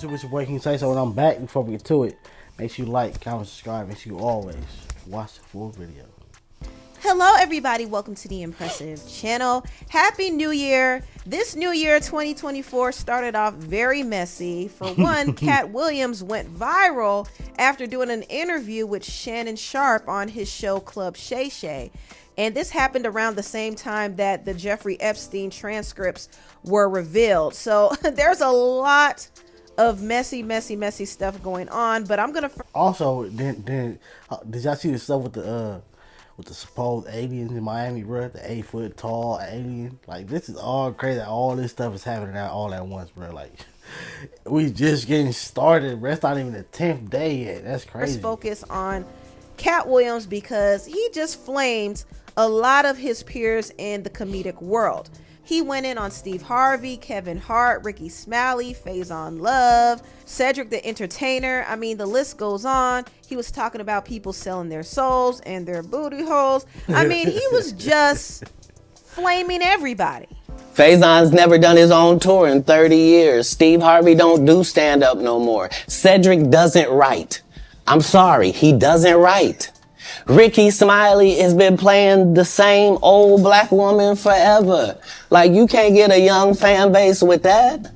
YouTube, it's your boy King Say So, and I'm back. Before we get to it, make sure you like, comment, subscribe. Make sure you always watch the full video. Hello everybody, welcome to the Impressive channel. Happy New Year. This new year 2024 started off very messy. For one, Katt Williams went viral after doing an interview with Shannon Sharpe on his show Club Shay Shay. And this happened around the same time that the Jeffrey Epstein transcripts were revealed. So there's a lot of messy stuff going on, but I'm gonna also did y'all see the stuff with the supposed aliens in Miami, bro? The 8-foot tall alien. Like, this is all crazy. All this stuff is happening all at once, bro. Like, we just getting started, bro. It's not even the 10th day yet. That's crazy. Let's focus on Katt Williams because he just flamed a lot of his peers in the comedic world. He went in on Steve Harvey, Kevin Hart, Rickey, Smiley, Faison Love, Cedric the Entertainer. I mean, the list goes on. He was talking about people selling their souls and their booty holes. I mean, he was just flaming everybody. Faison's never done his own tour in 30 years. Steve Harvey don't do stand-up no more. Cedric doesn't write. I'm sorry, he doesn't write. Rickey Smiley has been playing the same old black woman forever. Like, you can't get a young fan base with that.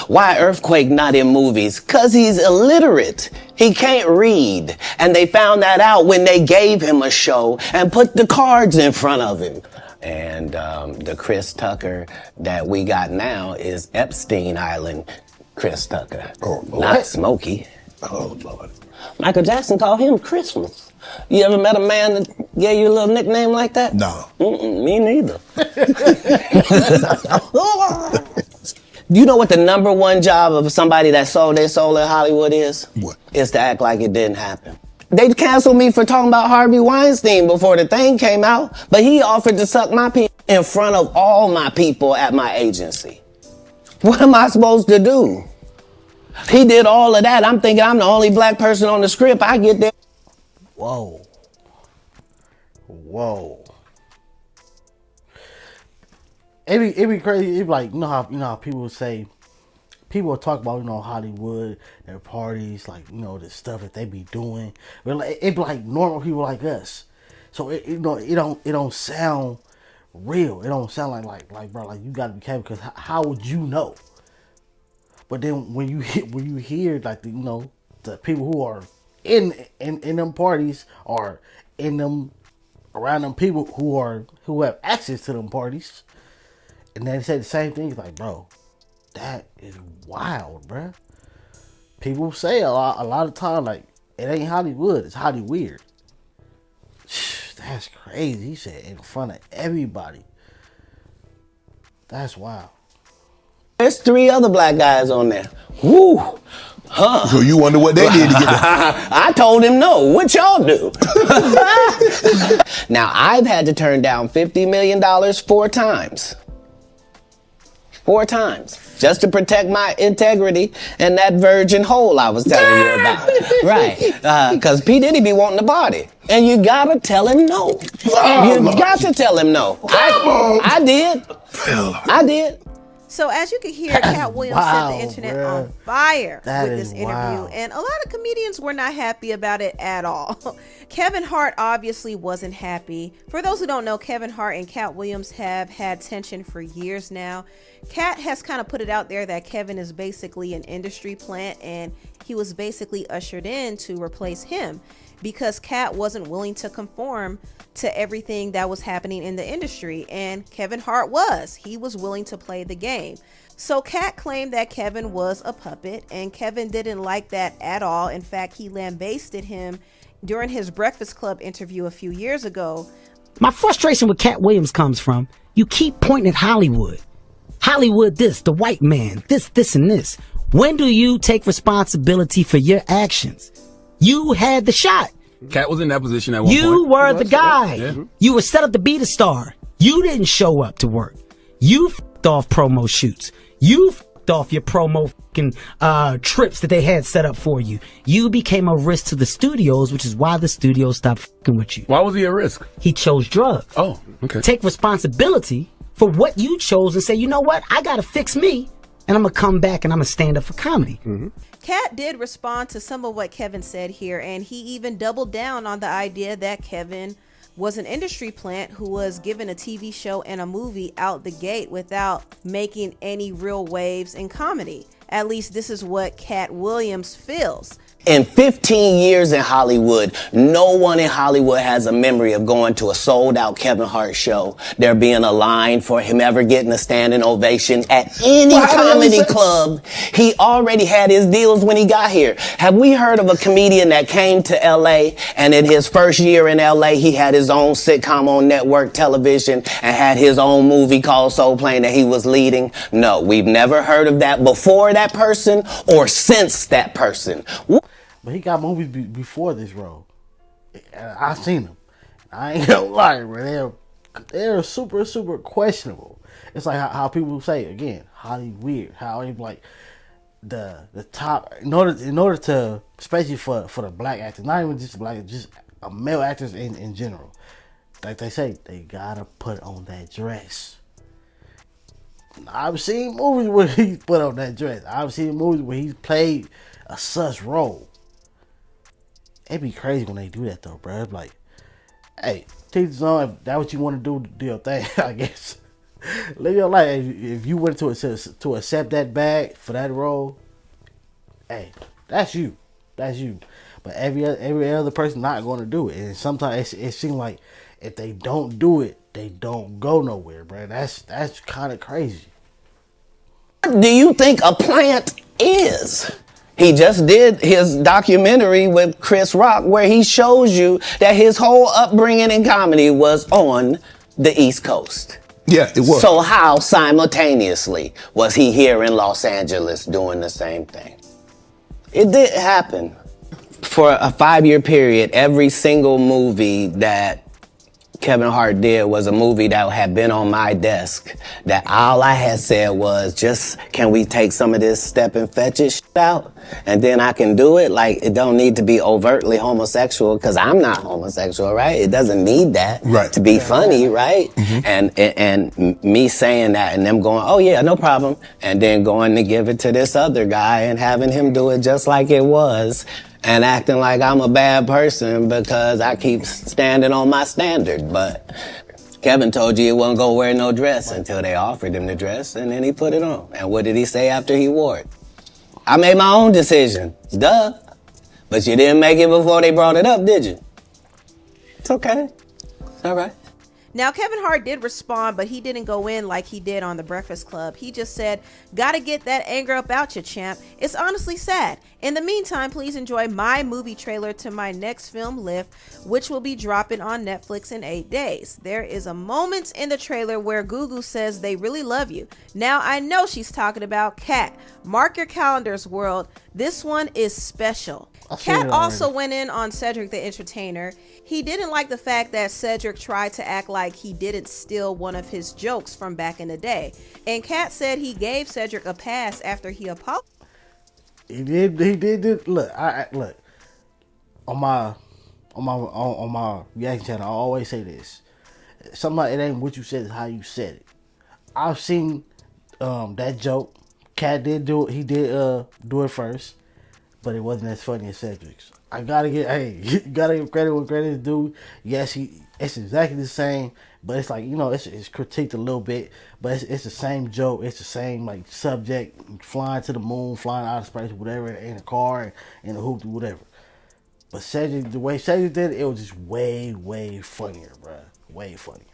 Why Earthquake not in movies? Cause he's illiterate. He can't read. And they found that out when they gave him a show and put the cards in front of him. And the Chris Tucker that we got now is Epstein Island Chris Tucker. Oh, not Smokey. Oh, Lord. Michael Jackson called him Christmas. You ever met a man that gave you a little nickname like that? No. Me neither. You know what the #1 job of somebody that sold their soul in Hollywood is? What? Is to act like it didn't happen. They canceled me for talking about Harvey Weinstein before the thing came out, but he offered to suck my pee in front of all my people at my agency. What am I supposed to do? He did all of that. I'm thinking I'm the only black person on the script. I get there. Whoa. It be crazy. It be like, you know how people say, people will talk about, Hollywood, their parties, like, the stuff that they be doing. But like, it be like normal people like us. So it don't sound real. It don't sound like bro, like, you gotta be careful, because how would you know? But then when you hear like the people who are in them parties, or in them around them people who have access to them parties, and they say the same thing, it's like, bro, that is wild, bro. People say a lot of time, like, it ain't Hollywood, it's Hollyweird. That's crazy. He said in front of everybody. That's wild. There's 3 other black guys on there. Woo! Huh. So you wonder what they did to get there? I told him no. What y'all do? Now, I've had to turn down $50 million 4 times. 4 times. Just to protect my integrity and that virgin hole I was telling you about. Right. Because P. Diddy be wanting the body. And you gotta tell him no. You got to tell him no. I did. I did. So as you can hear, Katt Williams set the internet on fire with this interview. Wild. And a lot of comedians were not happy about it at all. Kevin Hart obviously wasn't happy. For those who don't know, Kevin Hart and Katt Williams have had tension for years now. Katt has kind of put it out there that Kevin is basically an industry plant, and he was basically ushered in to replace him because Katt wasn't willing to conform to everything that was happening in the industry, and Kevin Hart was. He was willing to play the game. So Katt claimed that Kevin was a puppet, and Kevin didn't like that at all. In fact, he lambasted him during his Breakfast Club interview a few years ago. My frustration with Katt Williams comes from, you keep pointing at Hollywood. Hollywood this, the white man, this, and this. When do you take responsibility for your actions? You had the shot. Katt was in that position at one point. You were the guy. Yeah. You were set up to be the star. You didn't show up to work. You f***ed off promo shoots. You f***ed off your promo trips that they had set up for you. You became a risk to the studios, which is why the studios stopped f***ing with you. Why was he a risk? He chose drugs. Oh, okay. Take responsibility for what you chose and say, you know what? I gotta fix me and I'm gonna come back and I'm gonna stand up for comedy. Katt did respond to some of what Kevin said here, and he even doubled down on the idea that Kevin was an industry plant who was given a TV show and a movie out the gate without making any real waves in comedy. At least this is what Katt Williams feels. In 15 years in Hollywood, no one in Hollywood has a memory of going to a sold-out Kevin Hart show, there being a line for him ever getting a standing ovation at any comedy club. He already had his deals when he got here. Have we heard of a comedian that came to LA and in his first year in LA, he had his own sitcom on network television and had his own movie called Soul Plane that he was leading? No, we've never heard of that before that person or since that person. But he got movies before this role. I seen them. I ain't gonna lie, bro. They're super, super questionable. It's like how people say, again, Holly weird. How they like the top in order to, especially for the black actors, not even just black, just male actors in general. Like they say, they gotta put on that dress. I've seen movies where he's put on that dress. I've seen movies where he's played a such role. It'd be crazy when they do that though, bro. It's like, hey, teach us on. If that's what you want to do your thing, I guess. Live your life. If you went to accept that bag for that role, hey, that's you. That's you. But every other person not going to do it. And sometimes it seems like if they don't do it, they don't go nowhere, bro. That's kind of crazy. What do you think a plant is? He just did his documentary with Chris Rock where he shows you that his whole upbringing in comedy was on the East Coast. Yeah, it was. So how simultaneously was he here in Los Angeles doing the same thing? It did happen. For a 5-year period, every single movie that Kevin Hart did was a movie that had been on my desk, that all I had said was, just, can we take some of this step and fetch it out? And then I can do it. Like, it don't need to be overtly homosexual, because I'm not homosexual, right? It doesn't need that to be funny, right? And me saying that and them going, oh yeah, no problem. And then going to give it to this other guy and having him do it just like it was. And acting like I'm a bad person because I keep standing on my standard. But Kevin told you he wasn't going to wear no dress until they offered him the dress, and then he put it on. And what did he say after he wore it? I made my own decision. Duh. But you didn't make it before they brought it up, did you? It's okay. It's all right. Now, Kevin Hart did respond, but he didn't go in like he did on The Breakfast Club. He just said, gotta get that anger up out you, champ. It's honestly sad. In the meantime, please enjoy my movie trailer to my next film, Lift, which will be dropping on Netflix in 8 days. There is a moment in the trailer where Gugu says they really love you. Now, I know she's talking about Katt. Mark your calendars, world. This one is special. Katt also went in on Cedric the Entertainer. He didn't like the fact that Cedric tried to act like he didn't steal one of his jokes from back in the day. And Katt said he gave Cedric a pass after he apologized. He did. Look, look. On my reaction channel, I always say this. Sometimes it ain't what you said, it's how you said it. I've seen that joke. Katt did do it. He did do it first, but it wasn't as funny as Cedric's. I gotta give credit when credit is due. Yes, it's exactly the same, but it's like, it's critiqued a little bit, but it's the same joke. It's the same like subject, flying to the moon, flying out of space, whatever, in a car, in a hoop, whatever. But Cedric, the way Cedric did it, it was just way, way funnier, bro. Way funnier.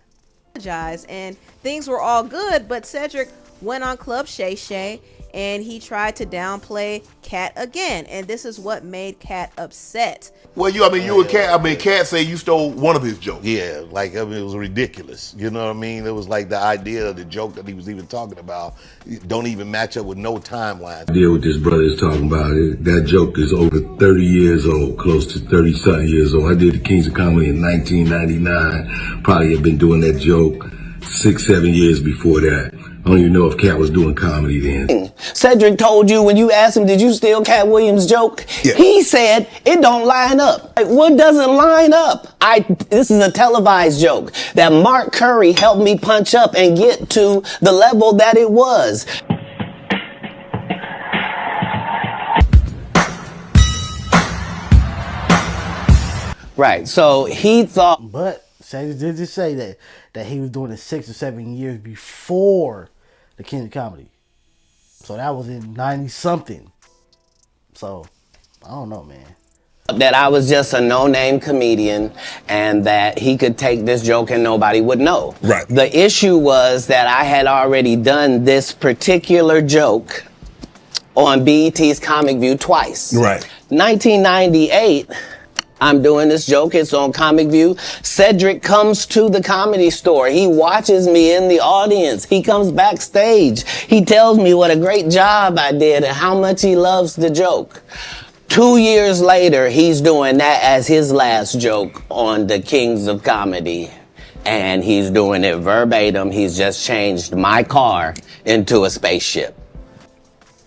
And things were all good, but Cedric went on Club Shay Shay and he tried to downplay Katt again, and this is what made Katt upset. Well, you and Katt. Katt say you stole one of his jokes. Yeah, it was ridiculous. You know what I mean? It was like the idea of the joke that he was even talking about don't even match up with no timeline. The idea what this brother is talking about, that joke is over 30 years old, close to 30-something years old. I did the Kings of Comedy in 1999. Probably had been doing that joke 6-7 years before that. I don't even know if Katt was doing comedy then. Cedric told you when you asked him, did you steal Katt Williams' joke? Yeah. He said, it don't line up. Like, what doesn't line up? This is a televised joke that Mark Curry helped me punch up and get to the level that it was. Right. So he thought. But Cedric did just say that he was doing it 6 or 7 years before the King of Comedy. So that was in 90 something. So I don't know, man. That I was just a no-name comedian and that he could take this joke and nobody would know. Right. The issue was that I had already done this particular joke on BET's Comic View twice. Right. 1998, I'm doing this joke. It's on Comic View. Cedric comes to the Comedy Store. He watches me in the audience. He comes backstage. He tells me what a great job I did and how much he loves the joke. 2 years later, he's doing that as his last joke on the Kings of Comedy. And he's doing it verbatim. He's just changed my car into a spaceship.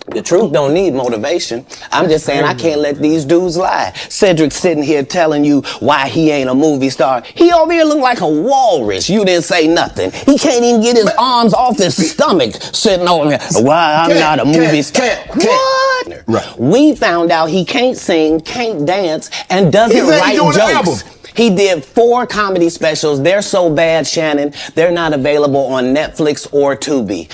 The truth don't need motivation. I'm just saying I can't let these dudes lie. Cedric sitting here telling you why he ain't a movie star. He over here look like a walrus. You didn't say nothing. He can't even get his arms off his stomach sitting over here. Why I'm not a movie star. What? Right. We found out he can't sing, can't dance, and doesn't write jokes. He did 4 comedy specials. They're so bad, Shannon, they're not available on Netflix or Tubi.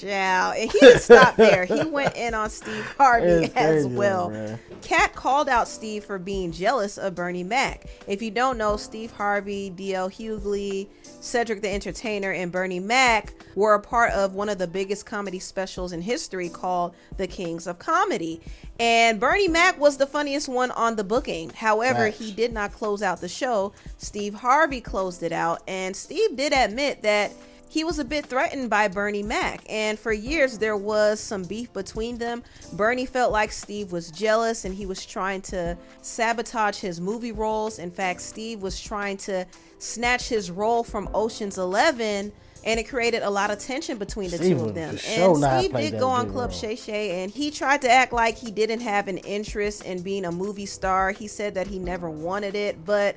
Yeah, and he didn't stop there. He went in on Steve Harvey It's as crazy, well. man. Katt called out Steve for being jealous of Bernie Mac. If you don't know, Steve Harvey, D.L. Hughley, Cedric the Entertainer, and Bernie Mac were a part of one of the biggest comedy specials in history called The Kings of Comedy. And Bernie Mac was the funniest one on the booking. However, he did not close out the show. Steve Harvey closed it out. And Steve did admit that he was a bit threatened by Bernie Mac, and for years there was some beef between them. Bernie felt like Steve was jealous and he was trying to sabotage his movie roles. In fact, Steve was trying to snatch his role from Ocean's 11, and it created a lot of tension between the two of them. And Steve did go on Club Shay Shay, and he tried to act like he didn't have an interest in being a movie star. He said that he never wanted it, but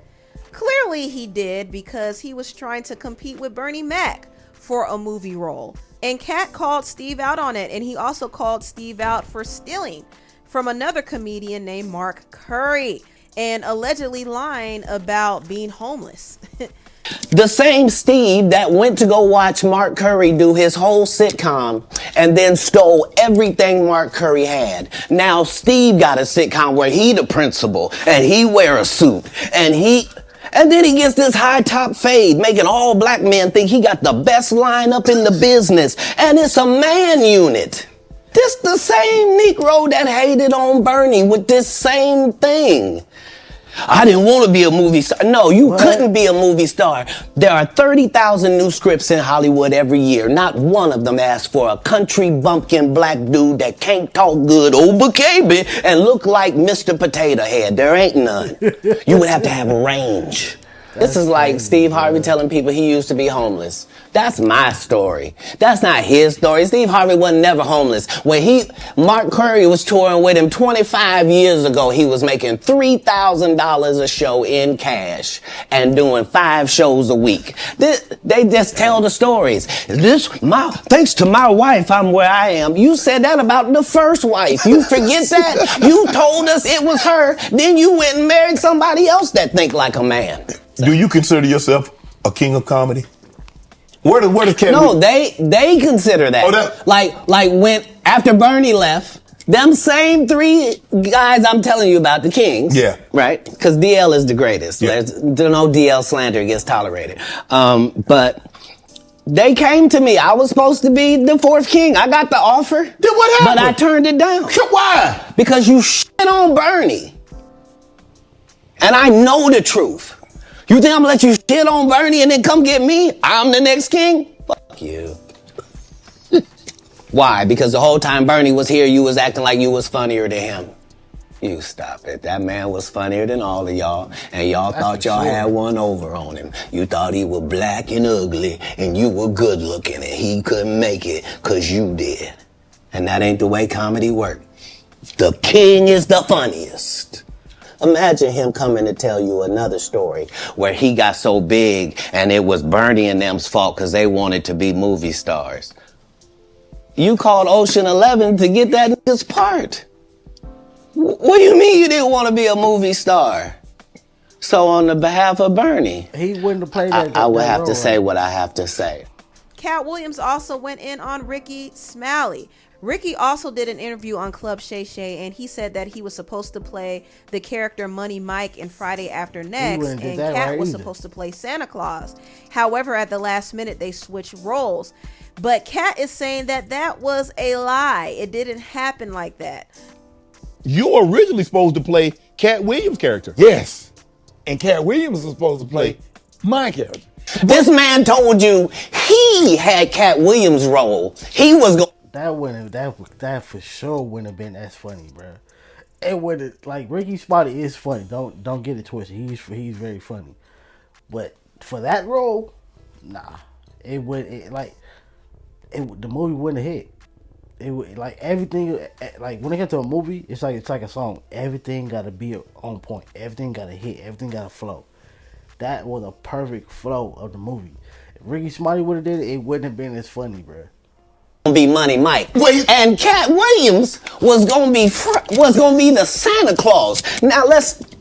clearly he did, because he was trying to compete with Bernie Mac for a movie role. And Katt called Steve out on it, and he also called Steve out for stealing from another comedian named Mark Curry and allegedly lying about being homeless. The same Steve that went to go watch Mark Curry do his whole sitcom and then stole everything Mark Curry had. Now Steve got a sitcom where he the principal and he wear a suit and then he gets this high top fade, making all black men think he got the best lineup in the business. And it's a man unit. This the same Negro that hated on Bernie with this same thing. I didn't want to be a movie star. No, you couldn't be a movie star. There are 30,000 new scripts in Hollywood every year. Not one of them asks for a country bumpkin black dude that can't talk good baby and look like Mr. Potato Head. There ain't none. You would have to have range. This is like Steve Harvey telling people he used to be homeless. That's my story. That's not his story. Steve Harvey wasn't never homeless. When Mark Curry was touring with him 25 years ago, he was making $3,000 a show in cash and doing 5 shows a week. They just tell the stories. Thanks to my wife, I'm where I am. You said that about the first wife. You forget that? You told us it was her. Then you went and married somebody else that think like a man. Do you consider yourself a king of comedy? Where does Kevin? No, they consider that. Oh, like when after Bernie left, them same 3 guys I'm telling you about, the Kings. Yeah. Right? Because DL is the greatest. Yeah. There's no DL slander gets tolerated. But they came to me. I was supposed to be the 4th king. I got the offer. Then what happened? But I turned it down. Why? Because you shit on Bernie. And I know the truth. You think I'm gonna let you shit on Bernie and then come get me? I'm the next king? Fuck you. Why? Because the whole time Bernie was here, you was acting like you was funnier than him. You stop it. That man was funnier than all of y'all, and y'all thought y'all had one over on him. You thought he was black and ugly, and you were good looking, and he couldn't make it because you did. And that ain't the way comedy works. The king is the funniest. Imagine him coming to tell you another story where he got so big and it was Bernie and them's fault because they wanted to be movie stars. You called Ocean 11 to get that nigga's part. What do you mean you didn't want to be a movie star? So on the behalf of Bernie, He wouldn't have played that. I would that have role to say right. what I have to say. Katt Williams also went in on Rickey Smiley. Rickey also did an interview on Club Shay Shay, and he said that he was supposed to play the character Money Mike in Friday After Next, and Katt was supposed to play Santa Claus. However, at the last minute, they switched roles. But Katt is saying that that was a lie. It didn't happen like that. You were originally supposed to play Katt Williams' character. Yes. And Katt Williams was supposed to play my character. This man told you he had Katt Williams' role. He was going. That for sure wouldn't have been as funny, bro. It would have, like, Rickey Smiley is funny. Don't get it twisted. He's very funny, but for that role, nah. The movie wouldn't have hit. It would, like, everything, like, when it gets to a movie, it's like a song. Everything gotta be on point. Everything gotta hit. Everything gotta flow. That was a perfect flow of the movie. If Rickey Smiley would have did it, it wouldn't have been as funny, bro. Be Money Mike. And Katt Williams was gonna be the Santa Claus. Now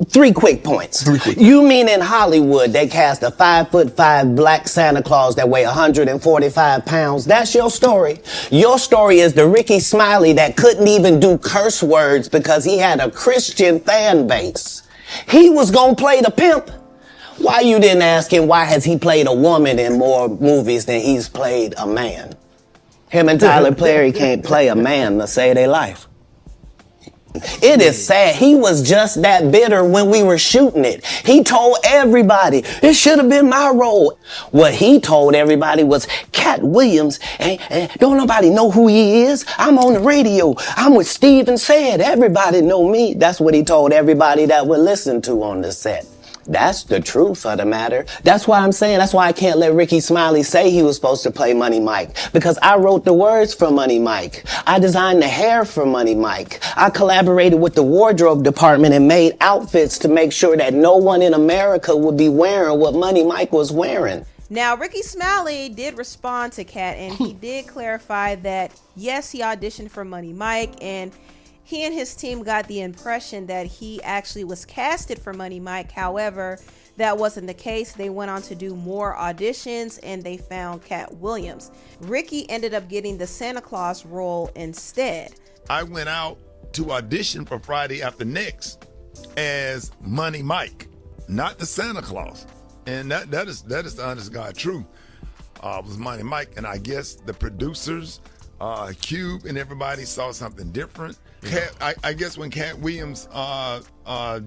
three quick points. You mean in Hollywood they cast a 5'5" black Santa Claus that weigh 145 pounds? That's your story. Your story is the Rickey Smiley that couldn't even do curse words because he had a Christian fan base. He was gonna play the pimp. Why you didn't ask him why has he played a woman in more movies than he's played a man? Him and Tyler Perry can't play a man to save their life. It is sad. He was just that bitter when we were shooting it. He told everybody, it should have been my role. What he told everybody was, Katt Williams, and don't nobody know who he is. I'm on the radio. I'm with Steve and Said. Everybody know me. That's what he told everybody that would listen to on the set. That's the truth of the matter. That's why I'm saying, that's why I can't let Rickey Smiley say he was supposed to play Money Mike. Because I wrote the words for Money Mike. I designed the hair for Money Mike. I collaborated with the wardrobe department and made outfits to make sure that no one in America would be wearing what Money Mike was wearing. Now, Rickey Smiley did respond to Katt, and he did clarify that, yes, he auditioned for Money Mike, and he and his team got the impression that he actually was casted for Money Mike. However, that wasn't the case. They went on to do more auditions and they found Katt Williams. Rickey ended up getting the Santa Claus role instead. I went out to audition for Friday After Next as Money Mike, not the Santa Claus. And that is the honest God truth. Was Money Mike, and I guess the producers, Cube and everybody saw something different. I guess when Katt Williams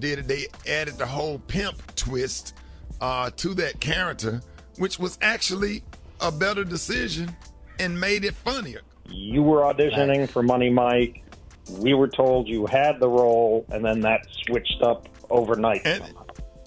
did it, they added the whole pimp twist to that character, which was actually a better decision and made it funnier. You were auditioning for Money Mike. We were told you had the role, and then that switched up overnight.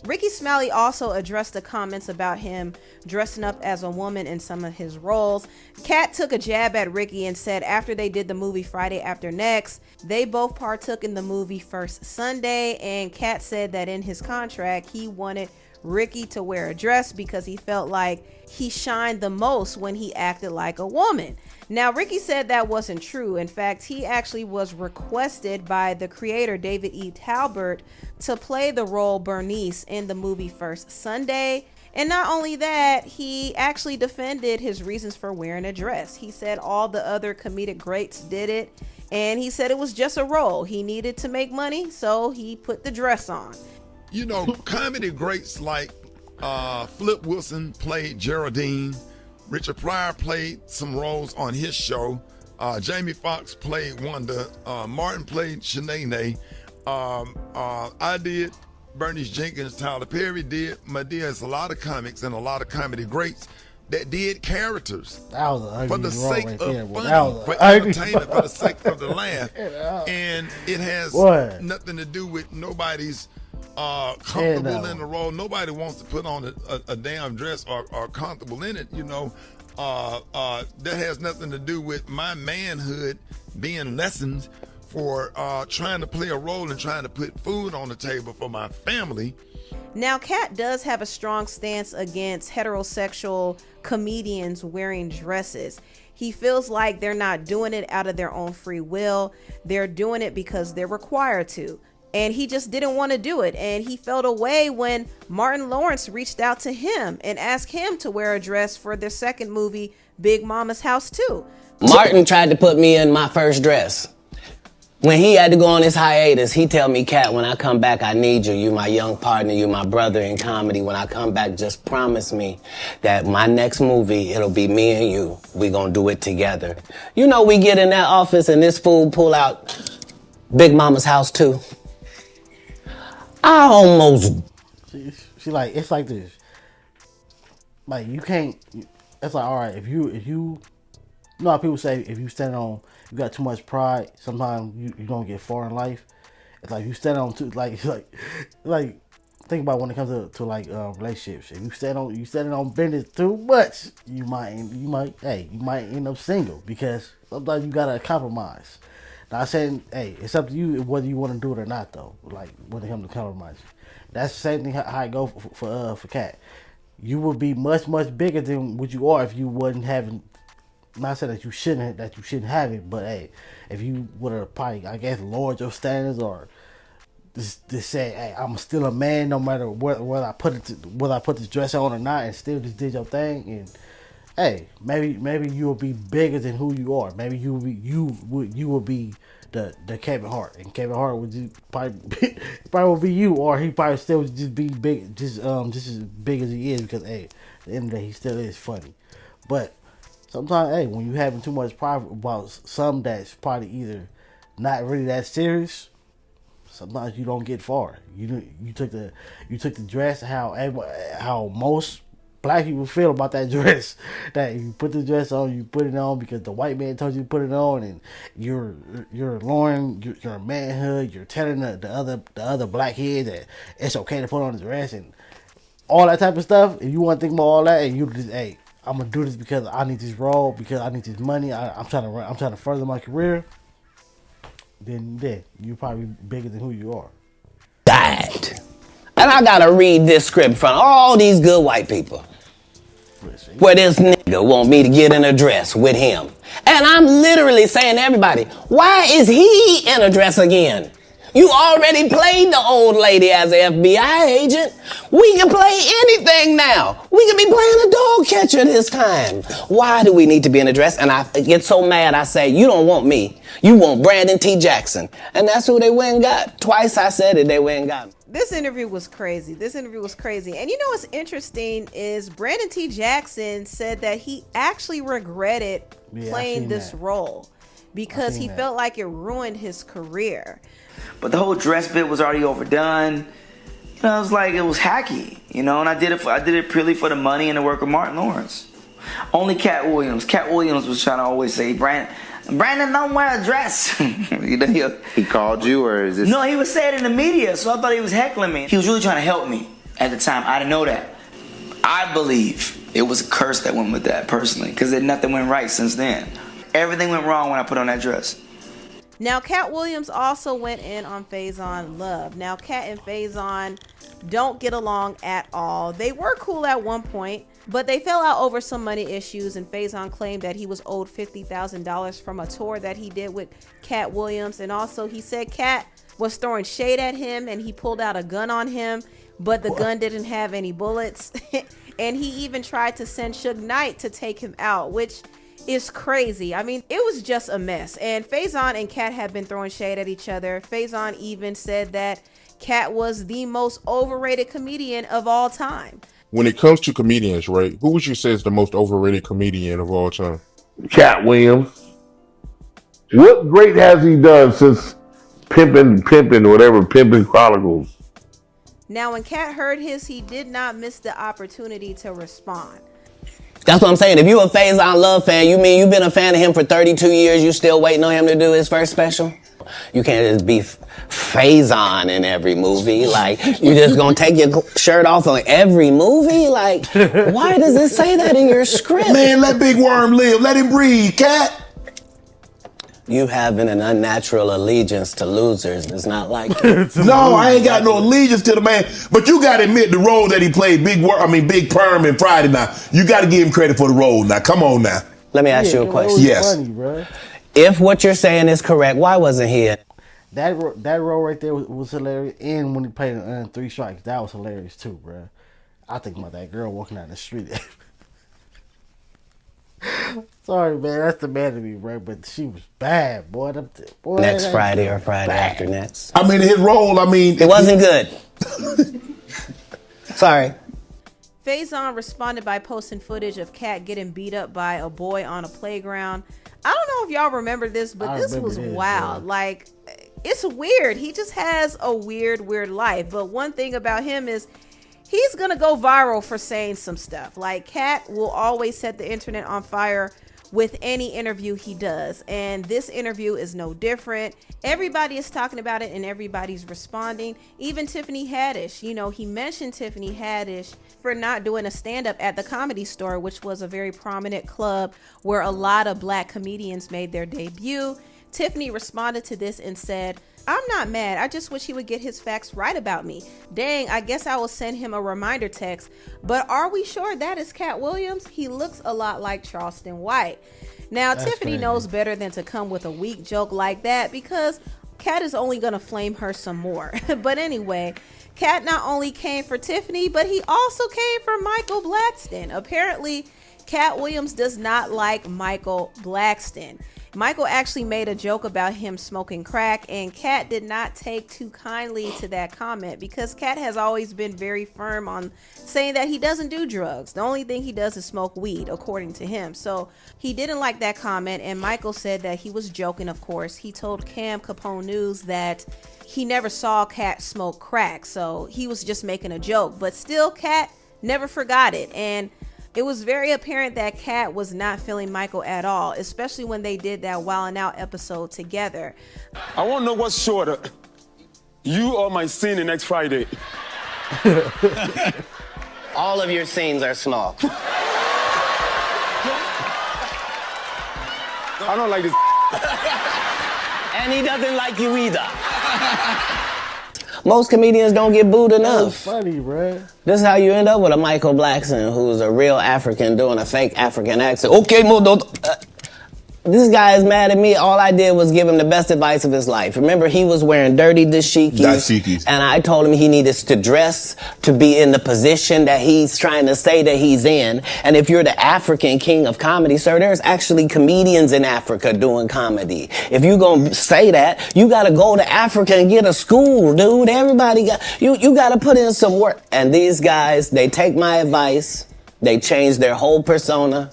Rickey Smiley also addressed the comments about him dressing up as a woman in some of his roles. Katt took a jab at Rickey and said after they did the movie Friday After Next, they both partook in the movie First Sunday, and Katt said that in his contract, he wanted Rickey to wear a dress because he felt like he shined the most when he acted like a woman. Now, Rickey said that wasn't true. In fact, he actually was requested by the creator, David E. Talbert, to play the role Bernice in the movie First Sunday. And not only that, he actually defended his reasons for wearing a dress. He said all the other comedic greats did it, and he said it was just a role. He needed to make money, so he put the dress on. You know, comedy greats like Flip Wilson played Geraldine. Richard Pryor played some roles on his show. Jamie Foxx played Wanda. Martin played Shanae. I did. Bernice Jenkins, Tyler Perry did. Madea. It's a lot of comics and a lot of comedy greats that did characters for the sake of fun, for entertainment, for the sake of the laugh. And it has nothing to do with nobody's comfortable in the role. Nobody wants to put on a damn dress or comfortable in it, you know. That has nothing to do with my manhood being lessened for trying to play a role and trying to put food on the table for my family. Now, Katt does have a strong stance against heterosexual comedians wearing dresses. He feels like they're not doing it out of their own free will. They're doing it because they're required to. and he just didn't want to do it. And he felt away when Martin Lawrence reached out to him and asked him to wear a dress for their second movie, Big Mama's House 2. Martin tried to put me in my first dress. When he had to go on his hiatus, he tell me, Katt, when I come back, I need you. You my young partner. You my brother in comedy. When I come back, just promise me that my next movie, it'll be me and you. We gonna do it together. You know, we get in that office and this fool pull out Big Mama's House 2. I almost... She like, it's like this. Like, you can't... It's like, all right, if you know how people say, if you stand on... You got too much pride, sometimes you don't get far in life. It's like you stand on too, like think about when it comes to like relationships. If you standing on business too much, you might end up single, because sometimes you gotta compromise. Now, I'm saying, hey, it's up to you whether you want to do it or not, though. Like when it comes to compromise, that's the same thing how it go for Katt. You would be much bigger than what you are if you wasn't having. Not saying that you shouldn't have it, but hey, if you would have probably, I guess, lowered your standards, or just say, hey, I'm still a man no matter whether I put this dress on or not, and still just did your thing, and hey, maybe you will be bigger than who you are. Maybe you will be the Kevin Hart, and Kevin Hart would just probably will be you, or he probably still would just be big, just as big as he is, because hey, at the end of the day, he still is funny, but. Sometimes, hey, when you having too much pride about something that's probably either not really that serious, sometimes you don't get far. You took the dress, how most black people feel about that dress. That you put the dress on, you put it on because the white man told you to put it on, and you're lowering your manhood. You're telling the other black kids that it's okay to put on the dress and all that type of stuff. If you want to think about all that, and you just, hey, I'm gonna do this because I need this role, because I need this money. I'm trying to further my career. Then you're probably bigger than who you are. Died. And I gotta read this script from all these good white people. Where this nigga want me to get in a dress with him. And I'm literally saying to everybody, why is he in a dress again? You already played the old lady as an FBI agent. We can play anything now. We can be playing a dog catcher this time. Why do we need to be in a dress? And I get so mad, I say, you don't want me. You want Brandon T. Jackson. And that's who they went and got. Twice I said it, they went and got him. This interview was crazy. And you know what's interesting is Brandon T. Jackson said that he actually regretted playing this role because he felt like it ruined his career. But the whole dress bit was already overdone. You know, it was like, it was hacky, you know, and I did it purely for the money and the work of Martin Lawrence. Only Katt Williams was trying to always say, Brandon, don't wear a dress. You know, he called you, or is this? No, he was saying it in the media, so I thought he was heckling me. He was really trying to help me at the time. I didn't know that. I believe it was a curse that went with that, personally, because nothing went right since then. Everything went wrong when I put on that dress. Now, Katt Williams also went in on Faison Love. Now, Katt and Faison don't get along at all. They were cool at one point, but they fell out over some money issues, and Faison claimed that he was owed $50,000 from a tour that he did with Katt Williams. And also, he said Katt was throwing shade at him, and he pulled out a gun on him, but the gun didn't have any bullets. And he even tried to send Suge Knight to take him out, which is crazy. I mean, it was just a mess. And Faison and Katt have been throwing shade at each other. Faison even said that Katt was the most overrated comedian of all time. When it comes to comedians, right, who would you say is the most overrated comedian of all time? Katt Williams. What great has he done since Pimpin' Chronicles? Now, when Katt heard his, he did not miss the opportunity to respond. That's what I'm saying. If you're a Faison Love fan, you mean you've been a fan of him for 32 years, you still waiting on him to do his first special? You can't just be Faison in every movie. Like, you just gonna take your shirt off on every movie? Like, why does it say that in your script? Man, let Big Worm live. Let him breathe, Katt. You having an unnatural allegiance to losers is not like it. No, I ain't got no allegiance to the man. But you gotta admit the role that he played, Big Perm and Friday now. You gotta give him credit for the role now. Come on now. Let me ask you a question. Yes. Funny, bro. If what you're saying is correct, why wasn't he in? That role right there was hilarious. And when he played in Three Strikes, that was hilarious too, bro. I think about that girl walking down the street. Sorry, man, that's the man to me, bro. But she was bad, boy. Next Friday or Friday after next. I mean, his role, it wasn't good. Sorry. Faison responded by posting footage of Katt getting beat up by a boy on a playground. I don't know if y'all remember this, but this was wild. Like, it's weird. He just has a weird life. But one thing about him is he's gonna go viral for saying some stuff. Like, Katt will always set the internet on fire with any interview he does, and this interview is no different. Everybody is talking about it and everybody's responding. Even Tiffany Haddish, you know, he mentioned Tiffany Haddish for not doing a stand-up at the Comedy Store, which was a very prominent club where a lot of black comedians made their debut. Tiffany responded to this and said, "I'm not mad. I just wish he would get his facts right about me. Dang, I guess I will send him a reminder text. But are we sure that is Katt Williams? He looks a lot like Charleston White." Now, Tiffany knows better than to come with a weak joke like that, because Katt is only going to flame her some more. But anyway, Katt not only came for Tiffany, but he also came for Michael Blackson. Apparently, Katt Williams does not like Michael Blackson. Michael actually made a joke about him smoking crack, and Katt did not take too kindly to that comment, because Katt has always been very firm on saying that he doesn't do drugs. The only thing he does is smoke weed, according to him. So he didn't like that comment, and Michael said that he was joking, of course. He told Cam Capone News that he never saw Katt smoke crack, so he was just making a joke. But still, Katt never forgot it, and it was very apparent that Katt was not feeling Michael at all, especially when they did that Wildin' Out episode together. I want to know what's shorter, you or my scene in next Friday. All of your scenes are small. I don't like this. And he doesn't like you either. Most comedians don't get booed enough. That's funny, bro. This is how you end up with a Michael Blackson, who's a real African doing a fake African accent. Okay, this guy is mad at me. All I did was give him the best advice of his life. Remember, he was wearing dirty dashikis. And I told him he needed to dress to be in the position that he's trying to say that he's in. And if you're the African king of comedy, sir, there's actually comedians in Africa doing comedy. If you're going to say that, you got to go to Africa and get a school, dude. Everybody you got to put in some work. And these guys, they take my advice. They change their whole persona.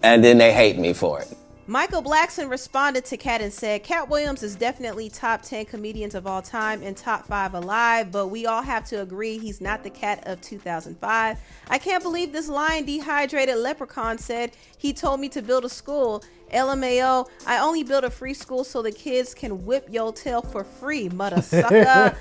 And then they hate me for it. Michael Blackson responded to Katt and said, "Katt Williams is definitely top 10 comedians of all time and top 5 alive, but we all have to agree he's not the Katt of 2005. I can't believe this lying dehydrated leprechaun said he told me to build a school. LMAO, I only built a free school so the kids can whip your tail for free, mother sucker."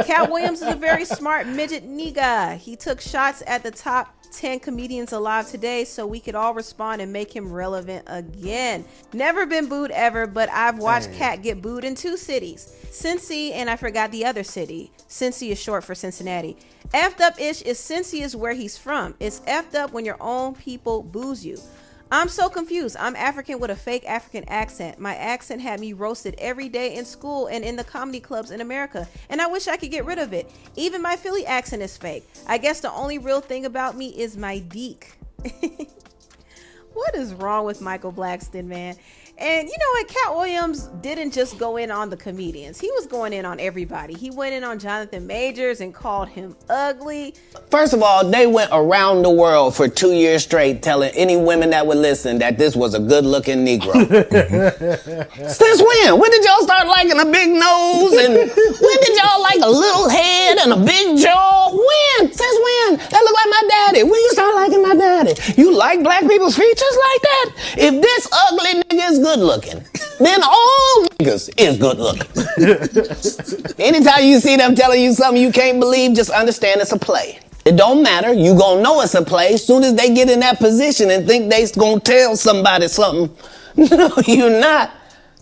Katt Williams is a very smart midget nigga. He took shots at the top 10 comedians alive today so we could all respond and make him relevant again. Never been booed ever, but I've watched Katt get booed in 2 cities. Cincy, and I forgot the other city. Cincy is short for Cincinnati. Effed up-ish is Cincy is where he's from. It's effed up when your own people boos you. I'm so confused. I'm African with a fake African accent. My accent had me roasted every day in school and in the comedy clubs in America, and I wish I could get rid of it. Even my Philly accent is fake. I guess the only real thing about me is my deek. What is wrong with Michael Blackson, man? And you know what? Katt Williams didn't just go in on the comedians. He was going in on everybody. He went in on Jonathan Majors and called him ugly. First of all, they went around the world for 2 years straight telling any women that would listen that this was a good-looking Negro. Since when? When did y'all start liking a big nose? And when did y'all like a little head and a big jaw? When? Since when? That look like my daddy. When you start liking my daddy? You like black people's features like that? If this ugly nigga is good looking, then all niggas is good looking. Anytime you see them telling you something you can't believe, just understand it's a play. It don't matter. You gonna know it's a play as soon as they get in that position and think they gonna tell somebody something. No, you're not.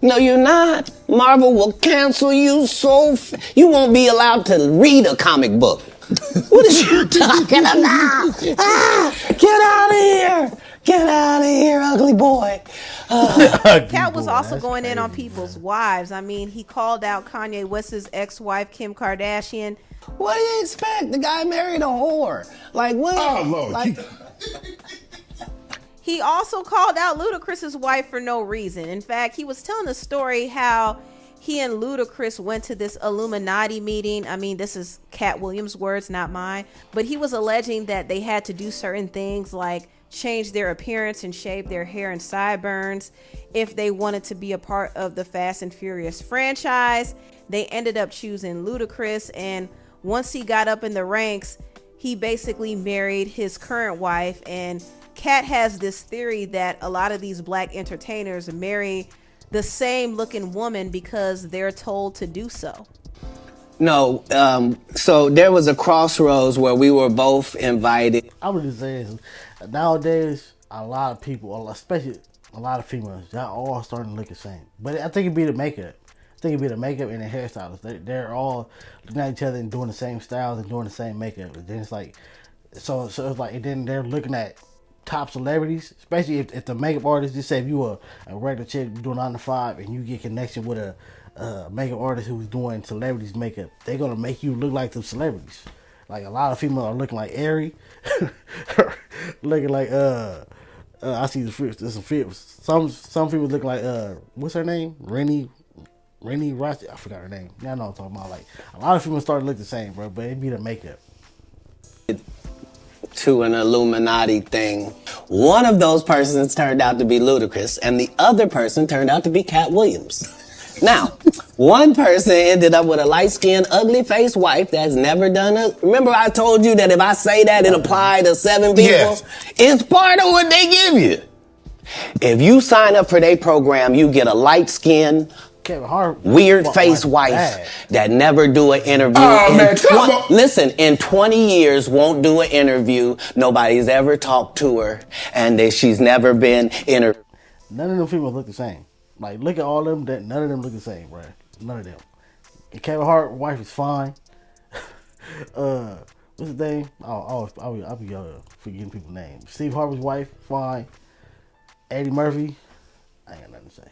No, you're not. Marvel will cancel you you won't be allowed to read a comic book. What is you talking about? Get out of here. Get out of here, ugly boy. Katt was also going in on people's wives. I mean, he called out Kanye West's ex-wife, Kim Kardashian. What do you expect? The guy married a whore. Like, what? Oh, Lord. Like, he also called out Ludacris's wife for no reason. In fact, he was telling the story how he and Ludacris went to this Illuminati meeting. I mean, this is Katt Williams' words, not mine. But he was alleging that they had to do certain things like change their appearance and shave their hair and sideburns if they wanted to be a part of the Fast and Furious franchise. They ended up choosing Ludacris, and once he got up in the ranks, he basically married his current wife. And Katt has this theory that a lot of these black entertainers marry the same looking woman because they're told to do so. no, so there was a crossroads where we were both invited. I would just say this. Nowadays, a lot of people, especially a lot of females, y'all all starting to look the same. But I think it'd be the makeup. I think it'd be the makeup and the hairstylists. They're all looking at each other and doing the same styles and doing the same makeup. And then it's like, so it's like, and then they're looking at top celebrities, especially if the makeup artist, just say if you a regular chick doing 9 to 5 and you get connection with a makeup artist who's doing celebrities makeup, they're gonna make you look like the celebrities. Like a lot of females are looking like Ari, looking like I see some people look like what's her name, Rennie Rossi, I forgot her name. Y'all know what I'm talking about. Like a lot of females starting to look the same, bro, but it'd be the makeup. To an Illuminati thing. One of those persons turned out to be Ludacris, and the other person turned out to be Katt Williams. Now, one person ended up with a light-skinned, ugly-faced wife that's never done a... Remember I told you that if I say that, it applied to 7 people? Yes. It's part of what they give you. If you sign up for their program, you get a light-skinned, Kevin Hart, weird-faced wife that never do an interview. Oh, man, come on. Listen, in 20 years, won't do an interview. Nobody's ever talked to her, and she's never been interviewed. None of them females look the same. Like, look at all of them. None of them look the same, bro. None of them. And Kevin Hart's wife is fine. What's his name? I'll be forgetting people's names. Steve Harvey's wife, fine. Eddie Murphy, I ain't got nothing to say.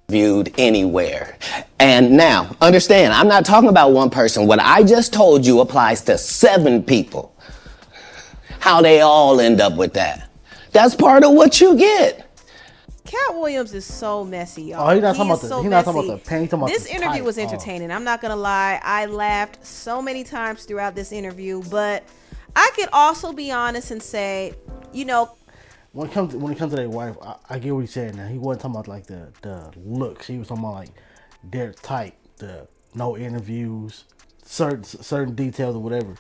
Viewed anywhere. And now, understand, I'm not talking about one person. What I just told you applies to 7 people. How they all end up with that. That's part of what you get. Katt Williams is so messy, y'all. Oh, he's not talking about the pain. This interview was entertaining. I'm not gonna lie. I laughed so many times throughout this interview, but I could also be honest and say, you know, when it comes to their wife, I get what he's saying. Now he wasn't talking about like the looks. He was talking about like their type, the no interviews, certain details or whatever.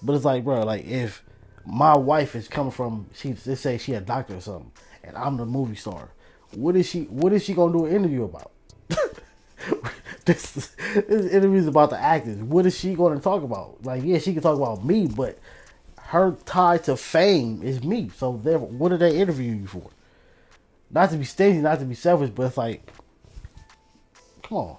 But it's like, bro, like if my wife is coming from, let's say she a doctor or something, and I'm the movie star. What is she gonna do an interview about? This interview is about the actors. What is she gonna talk about? Like, yeah, she can talk about me, but her tie to fame is me. So what are they interviewing you for? Not to be stingy, not to be selfish, but it's like, come on.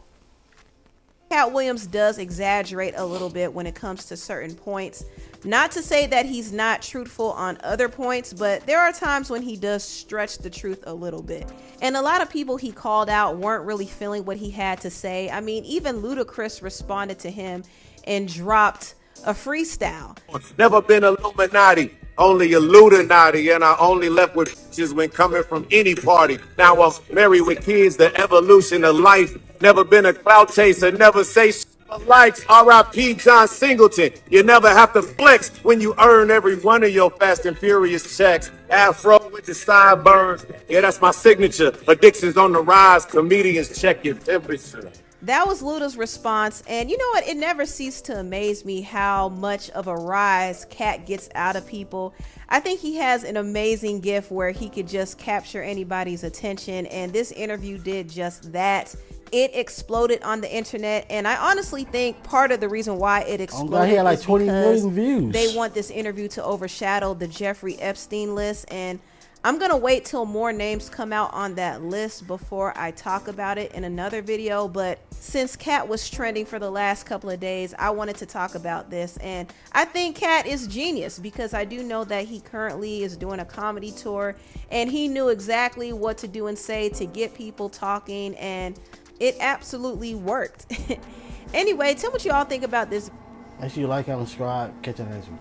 Katt Williams does exaggerate a little bit when it comes to certain points. Not to say that he's not truthful on other points, but there are times when he does stretch the truth a little bit. And a lot of people he called out weren't really feeling what he had to say. I mean, even Ludacris responded to him and dropped a freestyle. Never been Illuminati, only Illuminati, and I only left with bitches when coming from any party. Now I'm married with kids, the evolution of life. Never been a clout chaser, never say shit for likes. R.I.P. John Singleton. You never have to flex when you earn every one of your Fast and Furious checks. Afro with the sideburns, yeah, that's my signature. Addictions on the rise, comedians check your temperature. That was Luda's response, and you know what? It never ceased to amaze me how much of a rise Katt gets out of people. I think he has an amazing gift where he could just capture anybody's attention, and this interview did just that. It exploded on the internet, and I honestly think part of the reason why it exploded he had like is 20 because million views. They want this interview to overshadow the Jeffrey Epstein list, and I'm going to wait till more names come out on that list before I talk about it in another video. But since Katt was trending for the last couple of days, I wanted to talk about this. And I think Katt is genius because I do know that he currently is doing a comedy tour and he knew exactly what to do and say to get people talking, and it absolutely worked. Anyway, tell what you all think about this. Make sure you like, comment, subscribe. Catch you next one.